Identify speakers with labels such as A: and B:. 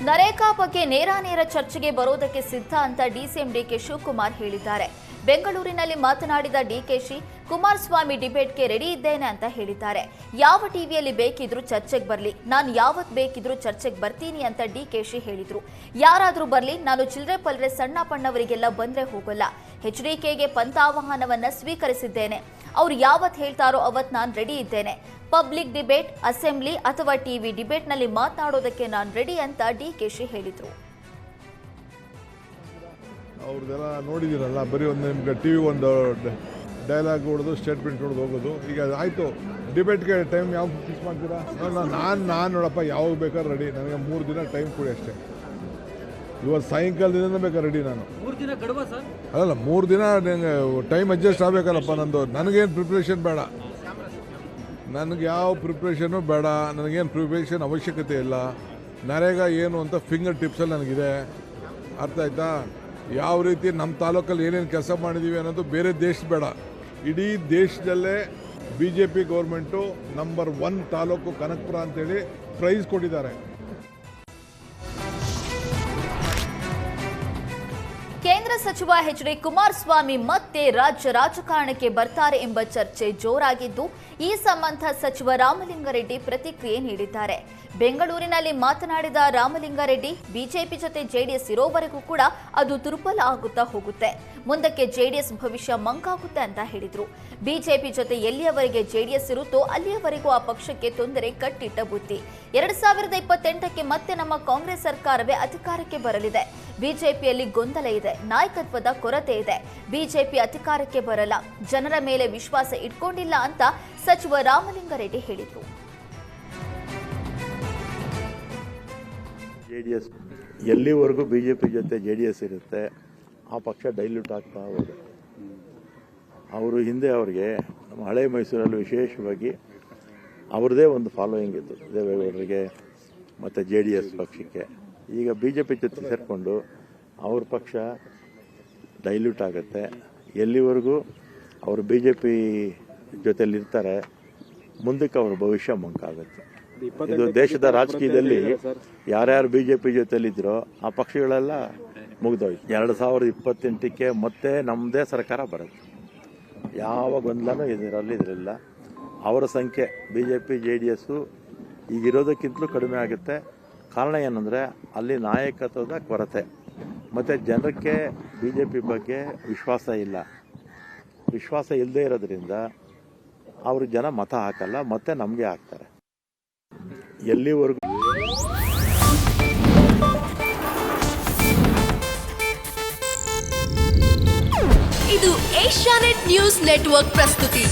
A: ನರೇಗಾ ಬಗ್ಗೆ ನೇರ ಚರ್ಚೆಗೆ ಬರೋದಕ್ಕೆ ಸಿದ್ಧ ಅಂತ ಡಿಸಿಎಂ ಡಿಕೆ ಶಿವಕುಮಾರ್ ಹೇಳಿದ್ದಾರೆ. ಬೆಂಗಳೂರಿನಲ್ಲಿ ಮಾತನಾಡಿದ ಡಿಕೆಶಿ, ಕುಮಾರಸ್ವಾಮಿ ಡಿಬೇಟ್ಗೆ ರೆಡಿ ಇದ್ದೇನೆ ಅಂತ ಹೇಳಿದ್ದಾರೆ. ಯಾವ ಟಿವಿಯಲ್ಲಿ ಬೇಕಿದ್ರೂ ಚರ್ಚೆಗೆ ಬರಲಿ, ನಾನು ಯಾವತ್ತು ಬೇಕಿದ್ರೂ ಚರ್ಚೆಗೆ ಬರ್ತೀನಿ ಅಂತ ಡಿಕೆಶಿ ಹೇಳಿದ್ರು. ಯಾರಾದರೂ ಬರಲಿ, ನಾನು ಚಿಲ್ಲರೆ ಪಲ್ಲರೆ ಸಣ್ಣ ಪಣ್ಣವರಿಗೆಲ್ಲ ಬಂದ್ರೆ ಹೋಗಲ್ಲ. ಎಚ್ಡಿಕೆಗೆ ಪಂಥಾಹ್ವಾನವನ್ನ ಸ್ವೀಕರಿಸಿದ್ದೇನೆ. ಅವ್ರು ಯಾವತ್ತು ಹೇಳ್ತಾರೋ ಅವತ್ತು ನಾನು ರೆಡಿ ಇದ್ದೇನೆ. ಪಬ್ಲಿಕ್ ಡಿಬೇಟ್, ಅಸೆಂಬ್ಲಿ ಅಥವಾ ಟಿವಿ ಡಿಬೇಟ್ನಲ್ಲಿ ಮಾತನಾಡೋದಕ್ಕೆ ನಾನು ರೆಡಿ ಅಂತ ಡಿಕೆಶಿ ಹೇಳಿದ್ರು.
B: ಅವ್ರದ್ದೆಲ್ಲ ನೋಡಿದ್ದೀರಲ್ಲ, ಬರೀ ಒಂದು ನಿಮ್ಗೆ ಟಿವಿ ಒಂದು ಡೈಲಾಗ್ ಹೊಡೆದು ಸ್ಟೇಟ್ಮೆಂಟ್ ಹೊಡೆದು ಹೋಗೋದು. ಈಗ ಆಯಿತು, ಡಿಬೇಟ್ಗೆ ಟೈಮ್ ಯಾವ ಫಿಕ್ಸ್ ಮಾಡ್ತೀರಾ? ನಾನು ನೋಡಪ್ಪ, ಯಾವಾಗ ಬೇಕಾದ್ರೆ ರೆಡಿ. ನನಗೆ 3 ದಿನ ಟೈಮ್ ಕೊಡಿ ಅಷ್ಟೇ. ಇವತ್ತು ಸಾಯಂಕಾಲದಿಂದ ಬೇಕಾದ್ರೆ ರೆಡಿ. ನಾನು
C: 3 ದಿನ ಗಡುವ ಸರ್?
B: ಅಲ್ಲ, 3 ದಿನ ಟೈಮ್ ಅಡ್ಜಸ್ಟ್ ಆಗಬೇಕಲ್ಲಪ್ಪ. ನಂದು ನನಗೇನು ಪ್ರಿಪ್ರೇಷನ್ ಬೇಡ, ನನಗೆ ಯಾವ ಪ್ರಿಪ್ರೇಷನು ಬೇಡ, ನನಗೇನು ಪ್ರಿಪ್ರೇಷನ್ ಅವಶ್ಯಕತೆ ಇಲ್ಲ. ನರೇಗಾ ಏನು ಅಂತ ಫಿಂಗರ್ ಟಿಪ್ಸಲ್ಲಿ ನನಗಿದೆ. ಅರ್ಥ ಆಯ್ತಾ? ಯಾವ ರೀತಿ ನಮ್ಮ ತಾಲೂಕಲ್ಲಿ ಏನೇನು ಕೆಲಸ ಮಾಡಿದ್ದೀವಿ ಅನ್ನೋದು ಬೇರೆ ದೇಶ ಬೇಡ, ಇಡೀ ದೇಶದಲ್ಲೇ BJP government number 1 taluk Kanakapura ಅಂತೇಳಿ ಪ್ರೈಸ್ ಕೊಟ್ಟಿದ್ದಾರೆ.
A: ಕೇಂದ್ರ ಸಚಿವ ಎಚ್.ಡಿ. ಕುಮಾರಸ್ವಾಮಿ ಮತ್ತೆ ರಾಜ್ಯ ರಾಜಕಾರಣಕ್ಕೆ ಬರ್ತಾರೆ ಎಂಬ ಚರ್ಚೆ ಜೋರಾಗಿದ್ದು, ಈ ಸಂಬಂಧ ಸಚಿವ ರಾಮಲಿಂಗಾರೆಡ್ಡಿ ಪ್ರತಿಕ್ರಿಯೆ ನೀಡಿದ್ದಾರೆ. ಬೆಂಗಳೂರಿನಲ್ಲಿ ಮಾತನಾಡಿದ ರಾಮಲಿಂಗಾರೆಡ್ಡಿ, ಬಿಜೆಪಿ ಜೊತೆ ಜೆಡಿಎಸ್ ಇರೋವರೆಗೂ ಕೂಡ ಅದು ದುರ್ಬಲ ಆಗುತ್ತಾ ಹೋಗುತ್ತೆ, ಮುಂದಕ್ಕೆ ಜೆಡಿಎಸ್ ಭವಿಷ್ಯ ಮಂಕಾಗುತ್ತೆ ಅಂತ ಹೇಳಿದ್ರು. ಬಿಜೆಪಿ ಜೊತೆ ಎಲ್ಲಿಯವರೆಗೆ ಜೆಡಿಎಸ್ ಇರುತ್ತೋ ಅಲ್ಲಿಯವರೆಗೂ ಆ ಪಕ್ಷಕ್ಕೆ ತೊಂದರೆ ಕಟ್ಟಿಟ್ಟ ಬುತ್ತಿ. 2028ಕ್ಕೆ ಮತ್ತೆ ನಮ್ಮ ಕಾಂಗ್ರೆಸ್ ಸರ್ಕಾರವೇ ಅಧಿಕಾರಕ್ಕೆ ಬರಲಿದೆ. ಬಿಜೆಪಿಯಲ್ಲಿ ಗೊಂದಲ ಇದೆ, ನಾಯಕತ್ವದ ಕೊರತೆ ಇದೆ. ಬಿಜೆಪಿ ಅಧಿಕಾರಕ್ಕೆ ಬರಲ್ಲ, ಜನರ ಮೇಲೆ ವಿಶ್ವಾಸ ಇಟ್ಕೊಂಡಿಲ್ಲ ಅಂತ ಸಚಿವ ರಾಮಲಿಂಗಾರೆಡ್ಡಿ ಹೇಳಿದರು.
D: ಜೆಡಿಎಸ್ ಎಲ್ಲಿವರೆಗೂ ಬಿಜೆಪಿ ಜೊತೆ ಜೆಡಿಎಸ್ ಇರುತ್ತೆ, ಆ ಪಕ್ಷ ಡೈಲ್ಯೂಟ್ ಆಗ್ತಾ ಹೋಗುತ್ತೆ. ಅವರು ಹಿಂದೆ ಅವರಿಗೆ ನಮ್ಮ ಹಳೆ ಮೈಸೂರಲ್ಲಿ ವಿಶೇಷವಾಗಿ ಅವ್ರದ್ದೇ ಒಂದು ಫಾಲೋಯಿಂಗ್ ಇತ್ತು, ದೇವೇಗೌಡರಿಗೆ ಮತ್ತು JDS ಪಕ್ಷಕ್ಕೆ. ಈಗ ಬಿಜೆಪಿ ಜೊತೆ ಸೇರಿಕೊಂಡು ಅವ್ರ ಪಕ್ಷ ಡೈಲ್ಯೂಟ್ ಆಗುತ್ತೆ. ಎಲ್ಲಿವರೆಗೂ ಅವರು ಬಿಜೆಪಿ ಜೊತೆಲಿರ್ತಾರೆ, ಮುಂದಕ್ಕೆ ಅವ್ರ ಭವಿಷ್ಯ ಮಂಕಾಗುತ್ತೆ. ಇದು ದೇಶದ ರಾಜಕೀಯದಲ್ಲಿ ಯಾರ್ಯಾರು ಬಿಜೆಪಿ ಜೊತೆಲಿದ್ರೋ ಆ ಪಕ್ಷಗಳೆಲ್ಲ ಮುಗಿದೋಯ್ತು. 2028ಕ್ಕೆ ಮತ್ತೆ ನಮ್ಮದೇ ಸರ್ಕಾರ ಬರುತ್ತೆ. ಯಾವ ಗೊಂದಲನೂ ಇದರಲ್ಲ. ಅವರ ಸಂಖ್ಯೆ ಬಿಜೆಪಿ JDS ಈಗಿರೋದಕ್ಕಿಂತಲೂ ಕಡಿಮೆ ಆಗುತ್ತೆ. ಕಾರಣ ಏನಂದರೆ ಅಲ್ಲಿ ನಾಯಕತ್ವದ ಕೊರತೆ ಮತ್ತು ಜನಕ್ಕೆ ಬಿಜೆಪಿ ಬಗ್ಗೆ ವಿಶ್ವಾಸ ಇಲ್ಲ. ವಿಶ್ವಾಸ ಇಲ್ಲದೆ ಇರೋದ್ರಿಂದ ಅವರು ಜನ ಮತ ಹಾಕಲ್ಲ, ಮತ್ತೆ ನಮಗೆ ಹಾಕ್ತಾರೆ. ಎಲ್ಲಿವರೆಗೂ
E: ಇದು ಏಷ್ಯಾನೆಟ್ ನ್ಯೂಸ್ ನೆಟ್ವರ್ಕ್ ಪ್ರಸ್ತುತಿ.